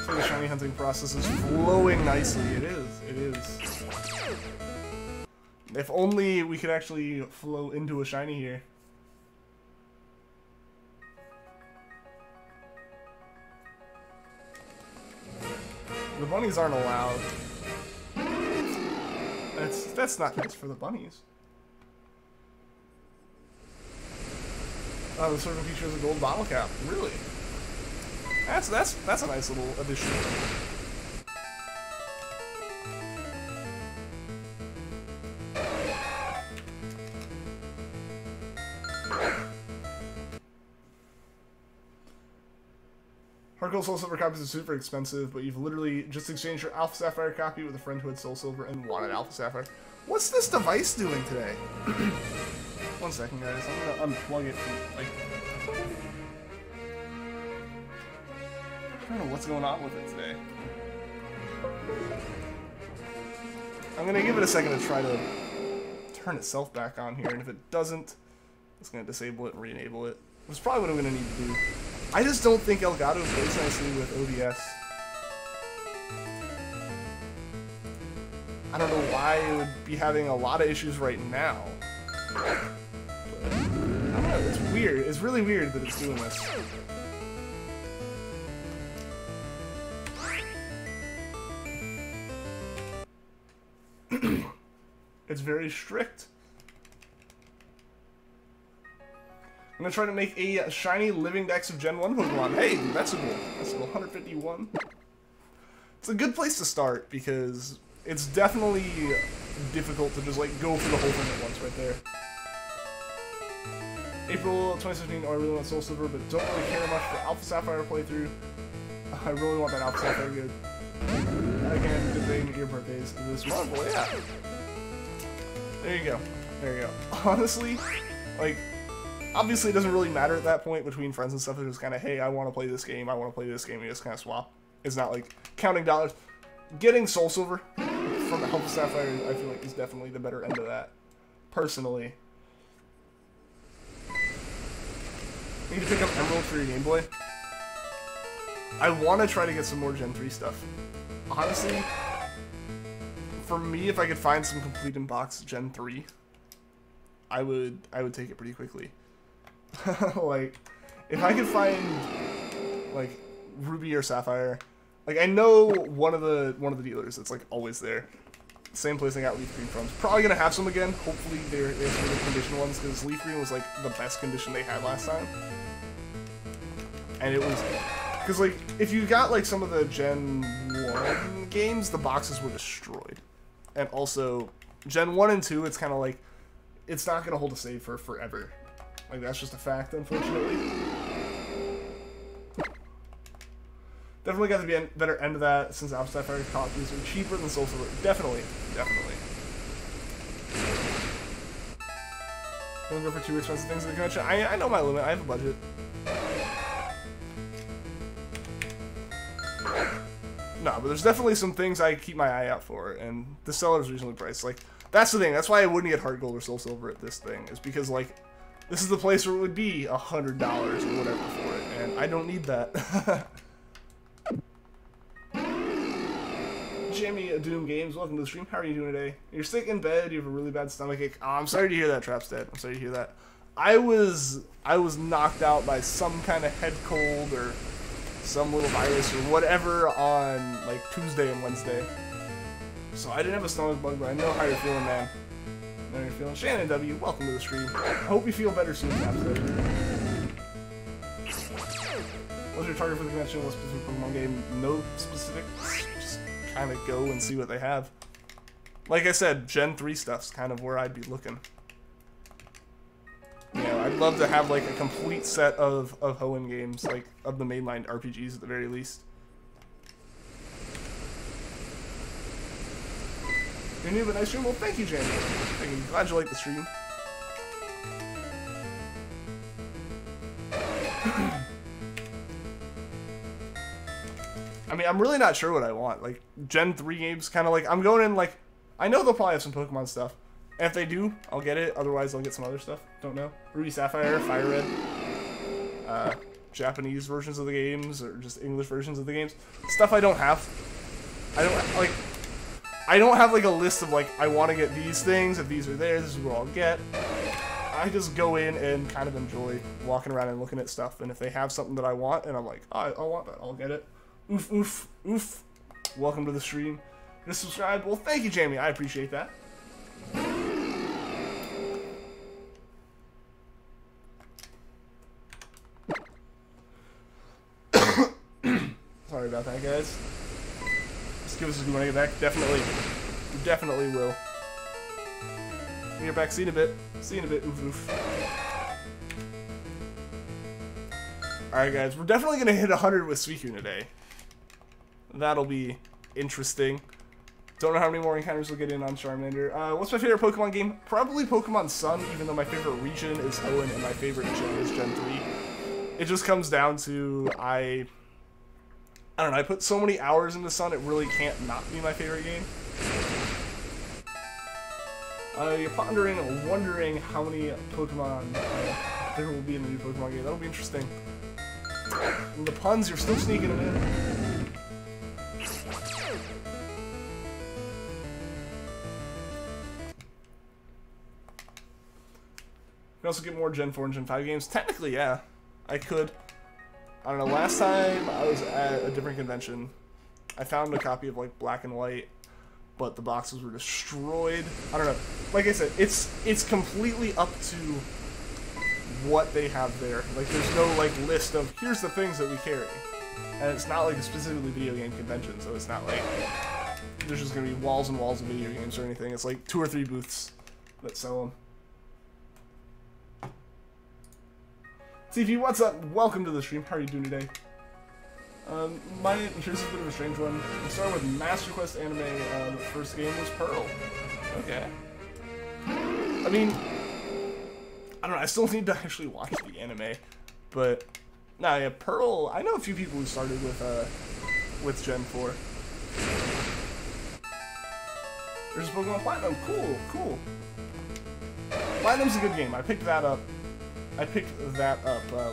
Speaker 1: So the shiny hunting process is flowing nicely. It is. It is. If only we could actually flow into a shiny here. The bunnies aren't allowed. That's not nice for the bunnies. Oh, the circle feature is a gold bottle cap. Really? That's a nice little addition. Hercule Soul Silver copies are super expensive, but you've literally just exchanged your Alpha Sapphire copy with a friend who had Soul Silver and wanted Alpha Sapphire. What's this device doing today? 1 second, guys. I'm gonna unplug it from, like... I don't know what's going on with it today. I'm gonna give it a second to try to turn itself back on here, and if it doesn't, it's gonna disable it and re-enable it. That's probably what I'm gonna need to do. I just don't think Elgato plays nicely with OBS. I don't know why it would be having a lot of issues right now. But, I don't know, it's weird. It's really weird that it's doing this. It's very strict. I'm gonna try to make a shiny living dex of Gen 1 Pokemon. Hey, that's cool. That's cool. 151. It's a good place to start because it's definitely difficult to just like go for the whole thing at once right there. April 2016, I really want Soul Silver, but don't really care much for Alpha Sapphire playthrough. I really want that Alpha Sapphire good. Again, good thing your birthday is this month. Well, yeah. There you go. There you go. Honestly, like, obviously it doesn't really matter at that point between friends and stuff. It's just kind of, hey, I want to play this game, I want to play this game, and you just kind of swap. It's not like counting dollars. Getting Soul Silver from the Alpha Sapphire, I feel like, is definitely the better end of that, personally. You need to pick up Emerald for your Game Boy. I want to try to get some more Gen 3 stuff. Honestly, for me, if I could find some complete in-box Gen 3, I would take it pretty quickly. Like, if I could find, like, Ruby or Sapphire, like, I know one of the dealers that's, like, always there. Same place I got Leafgreen from. Probably gonna have some again. Hopefully they have some of the condition ones, because Leafgreen was, like, the best condition they had last time. And it was... Because, like, if you got, like, some of the Gen 1 games, the boxes were destroyed. And also, Gen 1 and 2, it's kind of like, it's not going to hold a save for forever. Like, that's just a fact, unfortunately. Definitely got the better end of that, since Alpha Sapphire copies are cheaper than Soul Silver. Definitely. Definitely. Don't go for too expensive things in the convention. I know my limit. I have a budget. No, but there's definitely some things I keep my eye out for, and the seller's reasonably priced. Like, that's the thing. That's why I wouldn't get Heart Gold or Soul Silver at this thing, is because, like, this is the place where it would be $100 or whatever for it, and I don't need that. Jamie Doom Games, welcome to the stream. How are you doing today? You're sick in bed, you have a really bad stomachache. Oh, I'm sorry to hear that, Trapstead. I'm sorry to hear that. I was knocked out by some kind of head cold or some little virus or whatever on, like, Tuesday and Wednesday. So I didn't have a stomach bug, but I know how you're feeling, man. I know how you're feeling. Shannon W, welcome to the stream. I hope you feel better soon, Trapstead. What's your target for the convention? What specific Pokemon game? No specifics. Just kind of go and see what they have. Like I said, Gen 3 stuff's kind of where I'd be looking. You know, I'd love to have, like, a complete set of Hoenn games, like, of the mainline RPGs at the very least. You're new but nice stream? Well, thank you, Jamie. Thank you. Glad you like the stream. I mean, I'm really not sure what I want. Like, Gen 3 games, kind of like, I'm going in, like, I know they'll probably have some Pokemon stuff. And if they do, I'll get it. Otherwise, I'll get some other stuff. Don't know. Ruby Sapphire, Fire Red, Japanese versions of the games, or just English versions of the games. Stuff I don't have. I don't have, like, a list of, like, I want to get these things. If these are there, this is what I'll get. I just go in and kind of enjoy walking around and looking at stuff. And if they have something that I want, and I'm like, oh, I want that, I'll get it. Oof, oof, oof. Welcome to the stream. Just subscribe. Well, thank you, Jamie. I appreciate that. Sorry about that, guys. Just give us a good when I get back. Definitely will. When you get back, see you in a bit. See you in a bit. Oof, oof. Alright, guys. We're definitely going to hit 100 with Suicune today. That'll be interesting. Don't know how many more encounters we'll get in on Charmander. What's my favorite Pokemon game? Probably Pokemon Sun, even though my favorite region is Hoenn and my favorite gen is Gen 3. It just comes down to, I don't know, I put so many hours into Sun, it really can't not be my favorite game. You're wondering how many Pokemon there will be in the new Pokemon game. That'll be interesting. And the puns, you're still sneaking them in. can also get more Gen 4 and Gen 5 games. Technically, yeah, I could. I don't know, last time I was at a different convention, I found a copy of, like, Black and White, but the boxes were destroyed. I don't know. Like I said, it's completely up to what they have there. Like, there's no, like, list of, here's the things that we carry. And it's not, like, a specifically video game convention, so it's not, like, there's just gonna be walls and walls of video games or anything. It's, like, 2 or 3 booths that sell them. TV, what's up? Welcome to the stream. How are you doing today? Here's a bit of a strange one. We started with Master Quest anime. The first game was Pearl. Okay. I mean, I don't know. I still need to actually watch the anime, but nah, yeah, Pearl. I know a few people who started with Gen 4. There's Pokemon Platinum. Cool, cool. Platinum's a good game. I picked that up.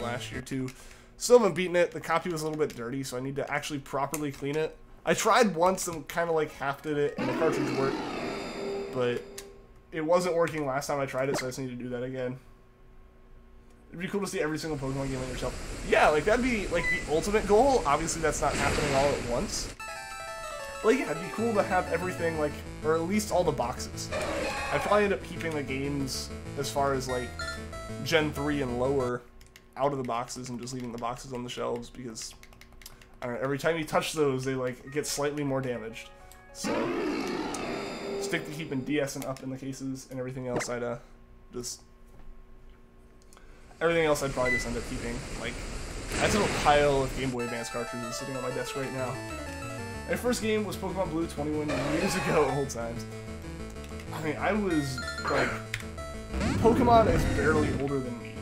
Speaker 1: Last year too. Still haven't beaten it. The copy was a little bit dirty, so I need to actually properly clean it. I tried once and kind of like half did it, and the cartridge worked, but it wasn't working last time I tried it, so I just need to do that again. It'd be cool to see every single Pokemon game on your shelf. Yeah, like that'd be like the ultimate goal. Obviously, that's not happening all at once. But yeah, it'd be cool to have everything, like, or at least all the boxes. I'd probably end up keeping the games as far as like Gen 3 and lower out of the boxes and just leaving the boxes on the shelves because I don't know, every time you touch those they like get slightly more damaged. So stick to keeping DS and up in the cases, and everything else I'd probably just end up keeping. Like, I have a pile of Game Boy Advance cartridges sitting on my desk right now. My first game was Pokemon Blue 21 years ago, old times. I mean, I was like, Pokemon is barely older than me.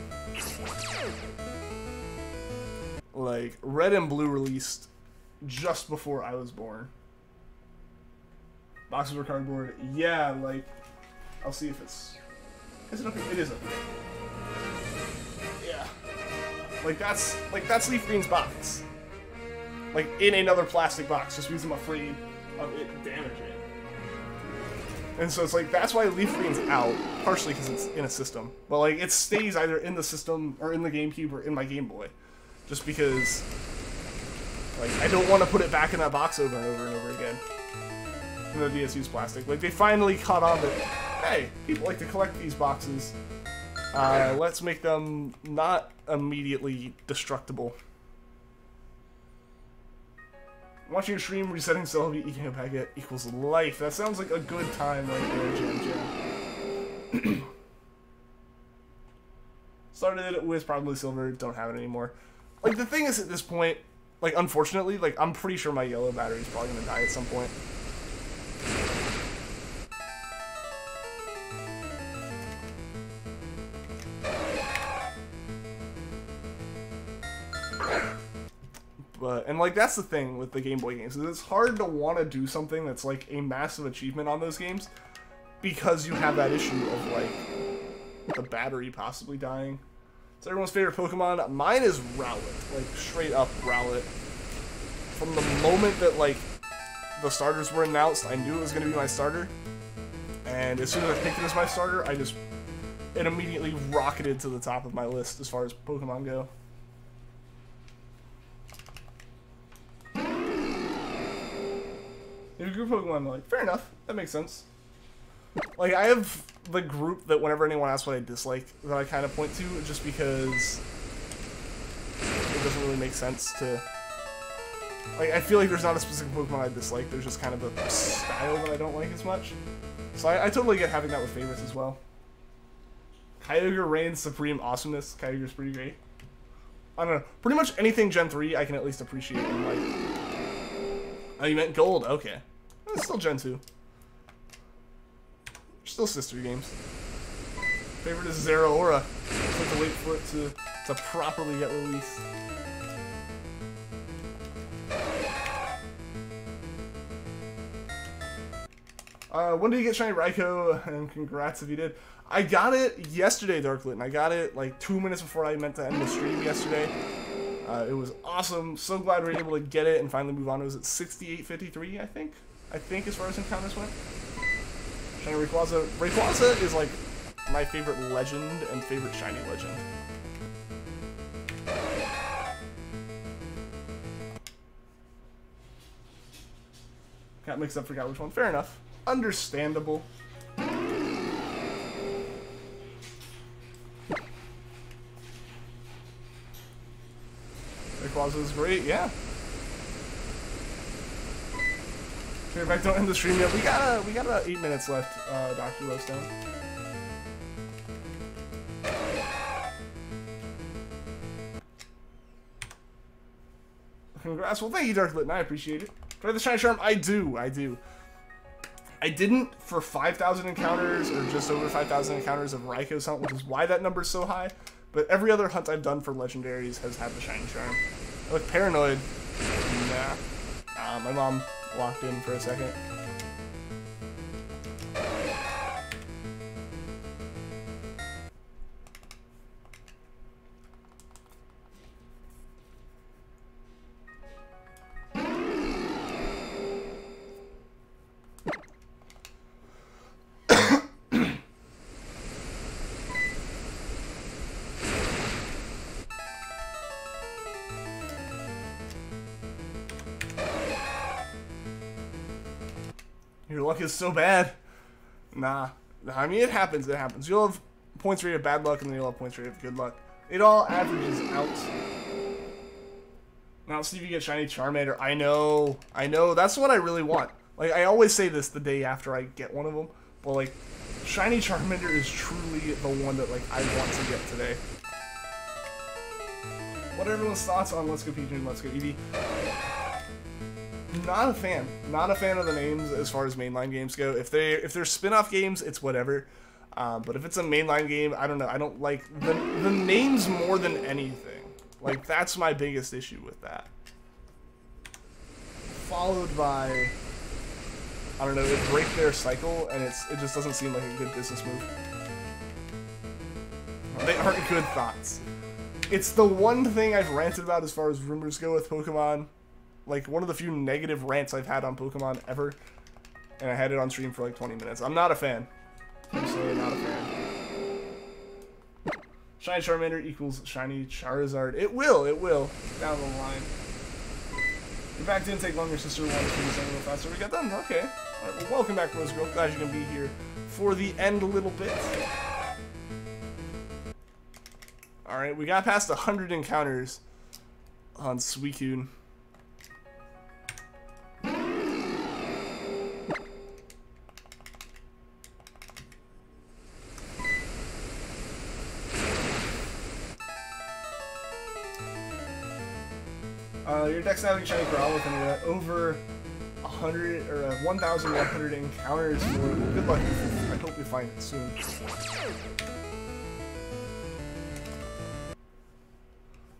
Speaker 1: Like, Red and Blue released just before I was born. Boxes were cardboard. Yeah, like, I'll see if it's... Is it okay? It is okay. Yeah. Like, that's Leafgreen's box. Like, in another plastic box, just because I'm afraid of it damaging. And so it's like, that's why Leafgreen's out, partially because it's in a system. But like, it stays either in the system, or in the GameCube, or in my Game Boy. Just because, like, I don't want to put it back in that box over and over and over again. And the DS used plastic. Like, they finally caught on that, hey, people like to collect these boxes. Let's make them not immediately destructible. Watching your stream, resetting Celebi, eating a baguette equals life. That sounds like a good time right there, Jam. Started it with probably silver, don't have it anymore. Like, the thing is, at this point, like, unfortunately, like, I'm pretty sure my yellow battery is probably gonna die at some point. But, and like, that's the thing with the Game Boy games, is it's hard to want to do something that's like a massive achievement on those games because you have that issue of like the battery possibly dying. It's everyone's favorite Pokemon. Mine is Rowlet, like straight up Rowlet. From the moment that like the starters were announced, I knew it was going to be my starter, and as soon as I picked it as my starter, it immediately rocketed to the top of my list as far as Pokemon go. If you group Pokemon, like, fair enough, that makes sense. Like, I have the group that whenever anyone asks what I dislike, that I kind of point to, just because it doesn't really make sense to... Like, I feel like there's not a specific Pokemon I dislike, there's just kind of a style that I don't like as much. So I totally get having that with favorites as well. Kyogre reigns supreme awesomeness. Kyogre's pretty great. I don't know, pretty much anything Gen 3 I can at least appreciate and like. Oh, you meant Gold? Okay. It's still Gen 2. Still sister games. Favorite is Zeraora. Just have to wait for it to properly get released. When did you get Shiny Raikou? And congrats if you did. I got it yesterday, Darklit, and I got it like 2 minutes before I meant to end the stream yesterday. It was awesome. So glad we were able to get it and finally move on. It was at 68.53, I think. I think as far as encounters went. Shiny Rayquaza. Rayquaza is like my favorite legend and favorite shiny legend. Got mixed up, forgot which one. Fair enough. Understandable. Rayquaza is great, yeah. Okay, back, don't end the stream yet. We got about 8 minutes left, Dr. Lowstone. Congrats. Well, thank you, Darklit, and I appreciate it. Do I have the Shiny Charm? I do. I didn't for 5,000 encounters, or just over 5,000 encounters of Raikou's hunt, which is why that number's so high. But every other hunt I've done for legendaries has had the Shiny Charm. I look paranoid. Nah. My mom locked in for a second. Your luck is so bad. Nah. I mean, it happens. It happens. You'll have points where you have bad luck, and then you'll have points where you have good luck. It all averages out. Now, see if you get Shiny Charmander. I know. That's what I really want. Like, I always say this the day after I get one of them. But, like, Shiny Charmander is truly the one that, like, I want to get today. What are everyone's thoughts on Let's Go Peach and Let's Go Eevee? Not a fan. Not a fan of the names as far as mainline games go. If they're spin-off games, it's whatever. But if it's a mainline game, I don't know. I don't like the names more than anything. Like, that's my biggest issue with that. Followed by, I don't know, it break their cycle, and it just doesn't seem like a good business move. They aren't good thoughts. It's the one thing I've ranted about as far as rumors go with Pokemon. Like, one of the few negative rants I've had on Pokemon ever. And I had it on stream for like 20 minutes. I'm not a fan. I'm sorry, not a fan. Shiny Charmander equals Shiny Charizard. It will. Down the line. Your back didn't take long. Your sister wanted to do something a little faster. We got done. Okay. Alright, well, welcome back, Rose Girl. Glad you can be here for the end a little bit. Alright, we got past 100 encounters on Suicune. Your deck's having Shiny Growlithe and over 100 or 1,100 encounters for. Good luck. I hope you find it soon.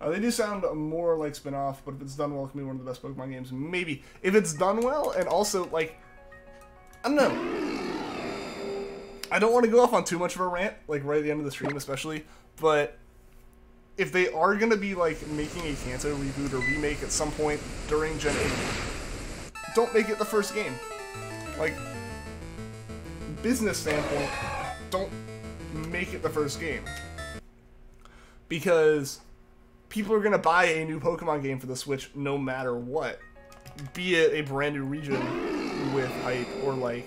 Speaker 1: They do sound more like spin-off, but if it's done well, it can be one of the best Pokemon games. Maybe. If it's done well, and also, like, I don't know. I don't want to go off on too much of a rant, like, right at the end of the stream especially, but if they are going to be, like, making a Kanto reboot or remake at some point during Gen 8, don't make it the first game. Like, business standpoint, don't make it the first game. Because people are going to buy a new Pokemon game for the Switch no matter what. Be it a brand new region with hype or, like,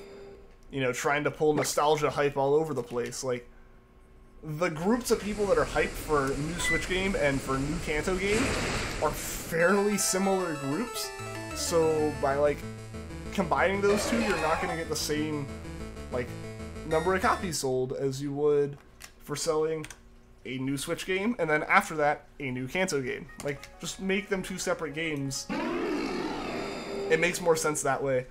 Speaker 1: you know, trying to pull nostalgia hype all over the place. Like, the groups of people that are hyped for a new Switch game and for a new Kanto game are fairly similar groups. So by, like, combining those two, you're not going to get the same, like, number of copies sold as you would for selling a new Switch game, and then after that, a new Kanto game. Like, just make them two separate games. It makes more sense that way.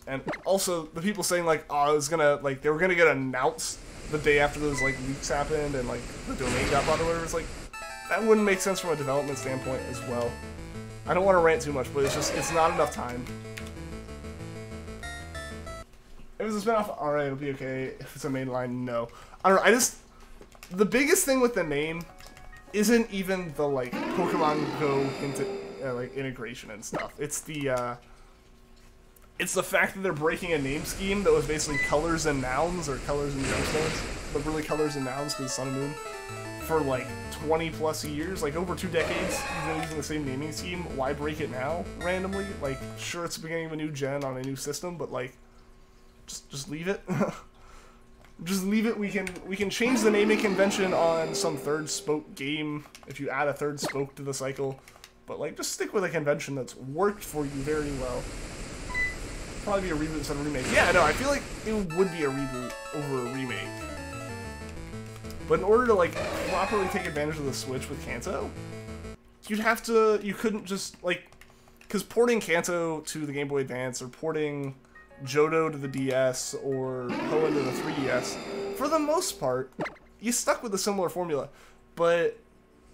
Speaker 1: And also, the people saying, like, oh, I was gonna, like, they were gonna get announced the day after those, like, leaks happened and, like, the domain got bought or whatever. It's like, that wouldn't make sense from a development standpoint as well. I don't want to rant too much, but it's just, it's not enough time. If it's a spin-off, alright, it'll be okay. If it's a mainline, no. I don't know, the biggest thing with the name isn't even the, like, Pokemon Go into, like, integration and stuff. It's the fact that they're breaking a name scheme that was basically colors and nouns, or colors and gemstones. the really colors and nouns because Sun and Moon for like 20 plus years, like over 2 decades, you've been using the same naming scheme. Why break it now randomly? Like, sure, it's the beginning of a new gen on a new system, but like, just leave it. Just leave it. We can change the naming convention on some third spoke game if you add a third spoke to the cycle, but like, just stick with a convention that's worked for you very well. Probably be a reboot instead of a remake. Yeah, no, I feel like it would be a reboot over a remake. But in order to like properly take advantage of the Switch with Kanto, you couldn't just like, because porting Kanto to the Game Boy Advance or porting Johto to the DS or Hoenn to the 3DS, for the most part, you stuck with a similar formula. But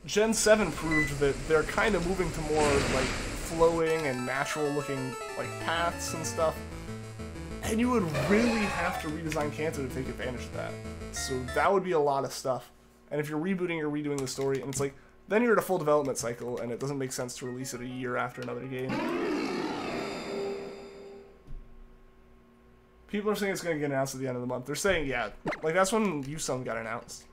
Speaker 1: Gen 7 proved that they're kind of moving to more like flowing and natural looking like paths and stuff. And you would really have to redesign Kanto to take advantage of that. So that would be a lot of stuff. And if you're rebooting or redoing the story, and it's like, then you're at a full development cycle, and it doesn't make sense to release it a year after another game. People are saying it's going to get announced at the end of the month. They're saying, yeah, like that's when Yusung got announced.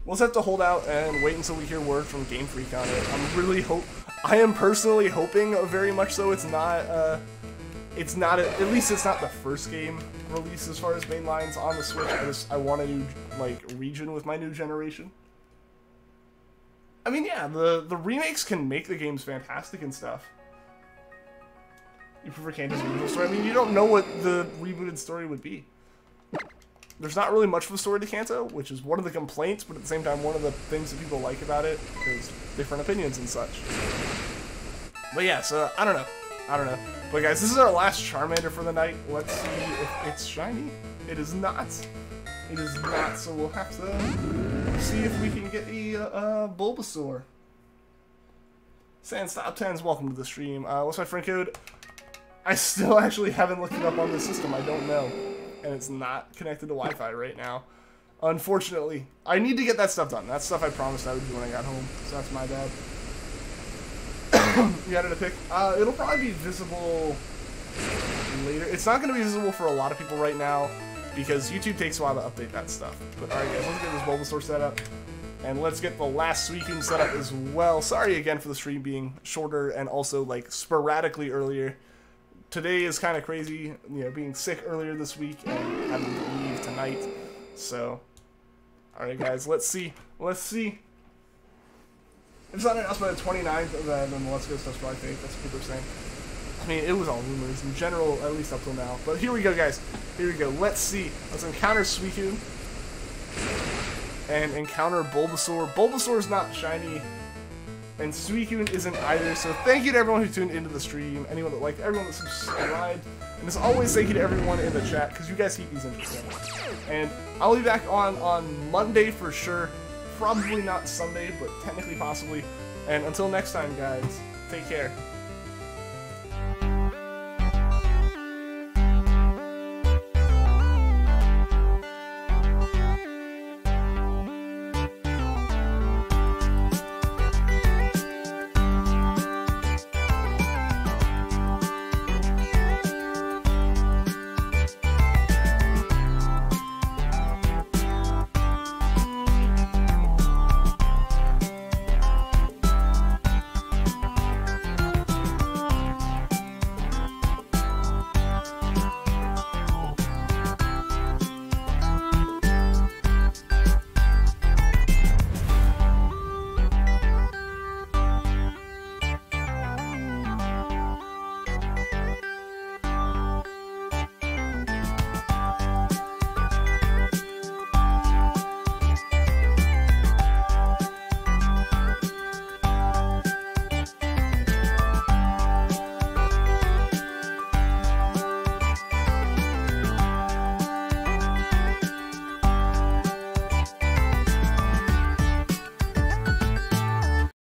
Speaker 1: We'll just have to hold out and wait until we hear word from Game Freak on it. I am personally hoping very much so it's not, at least it's not the first game released as far as main lines on the Switch. I want a new, like, region with my new generation. I mean, yeah, the remakes can make the games fantastic and stuff. You prefer Kanto's original story? I mean, you don't know what the rebooted story would be. There's not really much of a story to Kanto, which is one of the complaints, but at the same time, one of the things that people like about it is different opinions and such. But yeah, so, I don't know. But guys, this is our last Charmander for the night. Let's see if it's shiny. It is not. It is not, so we'll have to see if we can get a Bulbasaur. Sans Top 10s, welcome to the stream. What's my friend code? I still actually haven't looked it up on the system. I don't know. And it's not connected to Wi-Fi right now. Unfortunately. I need to get that stuff done. That's stuff I promised I would do when I got home. So that's my bad. You added a pic? It'll probably be visible later. It's not going to be visible for a lot of people right now because YouTube takes a while to update that stuff. But alright guys, let's get this Bulbasaur set up. And let's get the last Suicune set up as well. Sorry again for the stream being shorter and also like sporadically earlier. Today is kind of crazy, you know, being sick earlier this week and having to leave tonight. So, alright guys, let's see. If it's not announced by the 29th, then the Let's Go stuff's probably fake. That's what people are saying. I mean, it was all rumors in general, at least up till now. But here we go, guys. Here we go. Let's see. Let's encounter Suicune. And encounter Bulbasaur. Bulbasaur's not shiny. And Suicune isn't either, so thank you to everyone who tuned into the stream, anyone that liked, everyone that subscribed, and as always, thank you to everyone in the chat, because you guys keep these interesting. And I'll be back on Monday for sure, probably not Sunday, but technically possibly, and until next time, guys, take care.